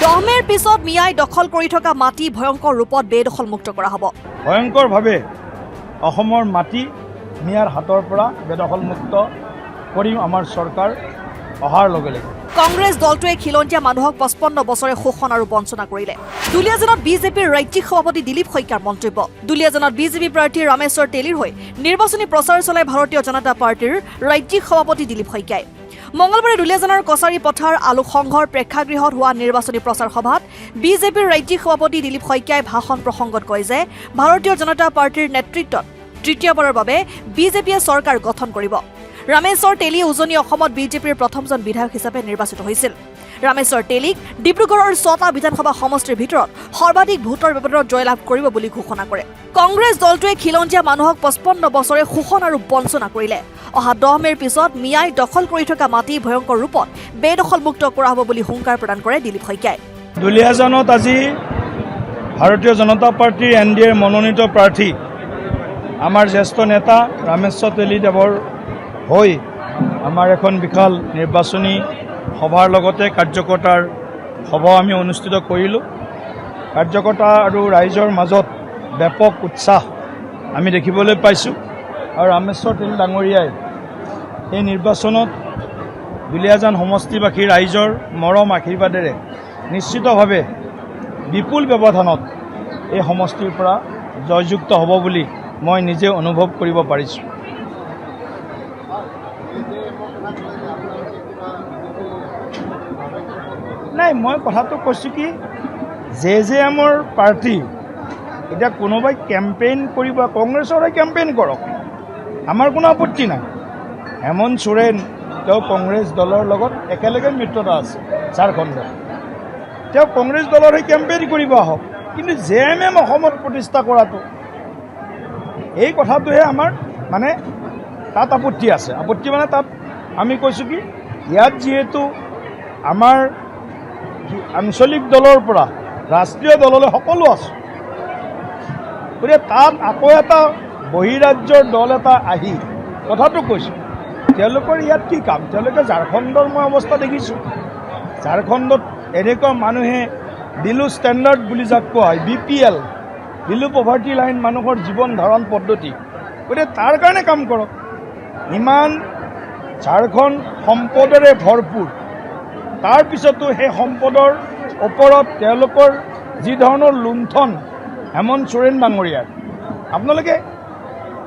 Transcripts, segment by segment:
দহমেৰ পিছত মিয়াই দখল কৰি থকা মাটি ভয়ংকৰ ৰূপত বেদখলমুক্ত কৰা হ'ব। ভয়ংকৰভাৱে অসমৰ মাটি মিয়াৰ হাতৰ পৰা বেদখলমুক্ত কৰিম আমাৰ চৰকাৰ অহাৰ লগে লগে। কংগ্ৰেছ দলটোৱে খিলঞ্জীয়া মানুহক 55 বছৰে শোষণ আৰু বঞ্চনা কৰিলে। দুলীয়াজানত বিজেপিৰ ৰাজ্যিক সভাপতি দিলীপ শইকীয়াৰ মন্তব্য। দুলীয়াজানত বিজেপি প্ৰাৰ্থী ৰামেশ্বৰ তেলীৰ হৈ নিৰ্বাচনী প্ৰচাৰ চলাই ভাৰতীয় জনতা পাৰ্টীৰ ৰাজ্যিক সভাপতি দিলীপ শইকীয়াই। মঙলবাৰে দুলীয়াজানৰ কছাৰী পথাৰ আলোক সংঘৰ প্ৰেক্ষাগৃহত হোৱা নিৰ্বাচনী প্ৰচাৰ সভাত বিজেপিৰ ৰাজ্যিক সভাপতি দিলীপ শইকীয়াই ভাষণ প্ৰসংগত কয় যে ভাৰতীয় জনতা পাৰ্টীৰ নেতৃত্বত তৃতীয়বাৰৰ বাবে বিজেপিয়ে চৰকাৰ গঠন কৰিব। ৰামেশ্বৰ তেলী উজনি অসমত বিজেপিৰ প্ৰথমজন বিধায়ক হিচাপে নিৰ্বাচিত হৈছিল। ৰামেশ্বৰ তেলীক ডিব্ৰুগড়ৰ 6টা বিধানসভা সমষ্টিৰ ভিতৰত সৰ্বাধিক ভোটৰ ব্যৱধানত জয়লাভ কৰিব বুলি ঘোষণা কৰে। কংগ্ৰেছ দলটোৱে খিলঞ্জীয়া মানুহক 55 বছৰে শোষণ আৰু বঞ্চনা কৰিলে। অহা 10 মেৰ পিছত মিয়াই দখল কৰি থকা মাটি ভয়ংকৰ ৰূপত বেদখলমুক্ত কৰা হ'ব বুলি হুংকাৰ প্ৰদান কৰে দিলীপ শইকীয়াই। দুলীয়াজানত আজি ভাৰতীয় জনতা পাৰ্টীৰ NDAৰ মনোনীত প্ৰাৰ্থী আমাৰ জ্যেষ্ঠ নেতা ৰামেশ্বৰ তেলীদেৱৰ হৈ আমাৰ এখন বিশাল নিৰ্বাচনী সভাৰ লগতে কাৰ্যকৰ্তাৰ সভা আমি অনুষ্ঠিত কৰিলোঁ। কাৰ্যকৰ্তা আৰু ৰাইজৰ মাজত ব্যাপক উৎসাহ আমি দেখিবলৈ পাইছোঁ আৰু ৰামেশ্বৰ তেলী ডাঙৰীয়াই এই নিৰ্বাচনত দুলীয়াজান সমষ্টিবাসী ৰাইজৰ মৰম আশীৰ্বাদেৰে নিশ্চিতভাৱে বিপুল ব্যৱধানত এই সমষ্টিৰ পৰা জয়যুক্ত হ'ব বুলি মই নিজে অনুভৱ কৰিব পাৰিছোঁ। নাই, মই কথাটো কৈছোঁ কি JJMৰ পাৰ্টি এতিয়া কোনোবাই কেম্পেইন কৰিব, কংগ্ৰেছৰে কেম্পেইন কৰক, আমাৰ কোনো আপত্তি নাই। হেমন্ত সোৰেণ তেওঁ কংগ্ৰেছ দলৰ লগত একেলগে মিত্ৰতা আছে ঝাৰখণ্ডত, তেওঁ কংগ্ৰেছ দলৰ হৈ কেম্পেইন কৰিব আহক। কিন্তু JMM অসমত প্ৰতিষ্ঠা কৰাটো এই কথাটোহে আমাৰ মানে তাত আপত্তি আছে। আপত্তি মানে তাত আমি কৈছোঁ কি ইয়াত যিহেতু আমাৰ আঞ্চলিক দলৰ পৰা ৰাষ্ট্ৰীয় দললৈ সকলো আছে, গতিকে তাত আকৌ এটা বহিৰাজ্যৰ দল এটা আহি কথাটো কৈছোঁ তেওঁলোকৰ ইয়াত কি কাম। তেওঁলোকে ঝাৰখণ্ডৰ মই অৱস্থা দেখিছোঁ। ঝাৰখণ্ডত এনেকুৱা মানুহে বিলো ষ্টেণ্ডাৰ্ড বুলি যাক কোৱা হয়, BPL বিলো পভাৰ্টি লাইন মানুহৰ জীৱন ধাৰণ পদ্ধতি, গতিকে তাৰ কাৰণে কাম কৰক। ইমান ঝাৰখণ্ড সম্পদৰে ভৰপূৰ, তাৰপিছতো সেই সম্পদৰ ওপৰত তেওঁলোকৰ যি ধৰণৰ লুণ্ঠন হেমন্ত সোৰেণ ডাঙৰীয়াৰ, আপোনালোকে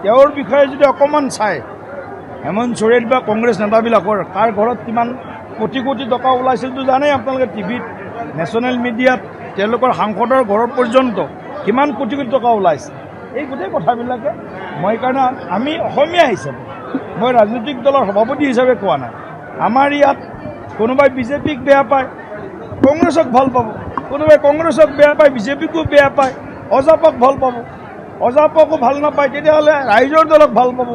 তেওঁৰ বিষয়ে যদি অকণমান চায়, হেমন্ত সোৰেণ বা কংগ্ৰেছ নেতাবিলাকৰ কাৰ ঘৰত কিমান কোটি কোটি টকা ওলাইছিলতো জানেই আপোনালোকে। টিভিত নেশ্যনেল মিডিয়াত তেওঁলোকৰ সাংসদৰ ঘৰৰ পৰ্যন্ত কিমান কোটি কোটি টকা ওলাইছে। এই গোটেই কথাবিলাকে মই কাৰণে আমি অসমীয়া হিচাপে, মই ৰাজনৈতিক দলৰ সভাপতি হিচাপে কোৱা নাই। আমাৰ ইয়াত কোনোবাই বিজেপিক বেয়া পায়, কংগ্ৰেছক ভাল পাব, কোনোবাই কংগ্ৰেছক বেয়া পায়, বিজেপিকো বেয়া পায়, অজাপক ভাল পাব, অজাপকো ভাল নাপায় তেতিয়াহ'লে ৰাইজৰ দলক ভাল পাব,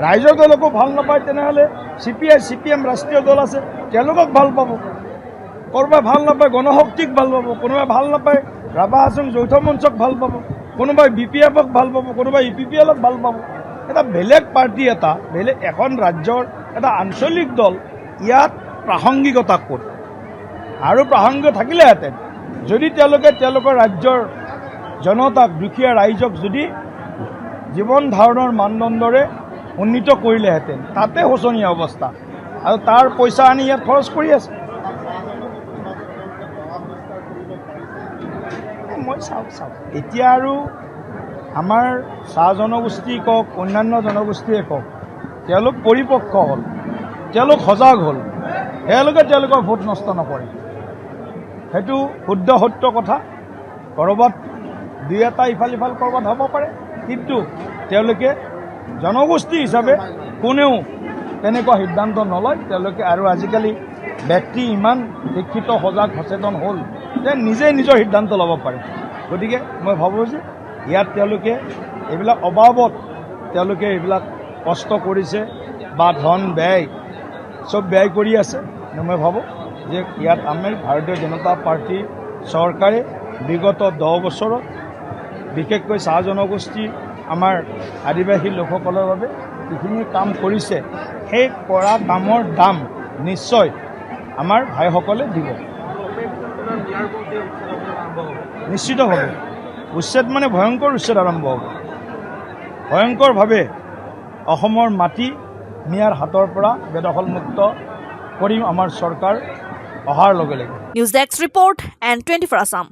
ৰাইজৰ দলকো ভাল নাপায় তেনেহ'লে CPI CPM ৰাষ্ট্ৰীয় দল আছে তেওঁলোকক ভাল পাব, কোনোবাই ভাল নাপায় গণশক্তিক ভাল পাব, কোনোবাই ভাল নাপায় ৰাভা হাছং যৌথ মঞ্চক ভাল পাব, কোনোবাই BPFক ভাল পাব, কোনোবাই EPPLক ভাল পাব। এটা বেলেগ পাৰ্টি, এটা বেলেগ এখন ৰাজ্যৰ এটা আঞ্চলিক দল, ইয়াত প্ৰাসংগিকতা ক'ত? আৰু প্ৰাসংগিক থাকিলেহেঁতেন যদি তেওঁলোকে তেওঁলোকৰ ৰাজ্যৰ জনতাক, দুখীয়া ৰাইজক যদি জীৱন ধাৰণৰ মানদণ্ডৰে উন্নীত কৰিলেহেঁতেন। তাতে শোচনীয় অৱস্থা, আৰু তাৰ পইচা আনি ইয়াত খৰচ কৰি আছে। মই চাওক এতিয়া আৰু আমাৰ চাহ জনগোষ্ঠী কওক, অন্যান্য জনগোষ্ঠীয়ে কওক, তেওঁলোক পৰিপক্ক হ'ল, তেওঁলোক সজাগ হ'ল, তেওঁলোকৰ ভোট নষ্ট নকৰে। সেইটো শুদ্ধ সত্য কথা। ক'ৰবাত দুই এটা ইফাল সিফাল ক'ৰবাত হ'ব পাৰে, কিন্তু তেওঁলোকে জনগোষ্ঠী হিচাপে কোনেও তেনেকুৱা সিদ্ধান্ত নলয়। তেওঁলোকে আৰু আজিকালি ব্যক্তি ইমান শিক্ষিত, সজাগ, সচেতন হ'ল যে নিজে নিজৰ সিদ্ধান্ত ল'ব পাৰে। গতিকে মই ভাবোঁ যে ইয়াত তেওঁলোকে এইবিলাক অবাবত তেওঁলোকে এইবিলাক কষ্ট কৰিছে বা ধন ব্যয় চব ব্যয় কৰি আছে। মই ভাবোঁ যে ইয়াত আমি ভাৰতীয় জনতা পাৰ্টীৰ চৰকাৰে বিগত 10 বছৰত বিশেষকৈ চাহ জনগোষ্ঠী আমাৰ আদিবাসী লোকসকলৰ বাবে যিখিনি কাম কৰিছে, সেই কৰা কামৰ দাম নিশ্চয় আমাৰ ভাইসকলে দিব। নিশ্চিতভাৱে উচ্ছেদ মানে ভয়ংকৰ উচ্ছেদ আৰম্ভ হ'ব ভয়ংকৰভাৱে অসমৰ মাটি মিয়াৰ হাতৰ পৰা বেদখলমুক্ত কৰিম আমাৰ চৰকাৰ অহাৰ লগে লগে news desk report N24 Assam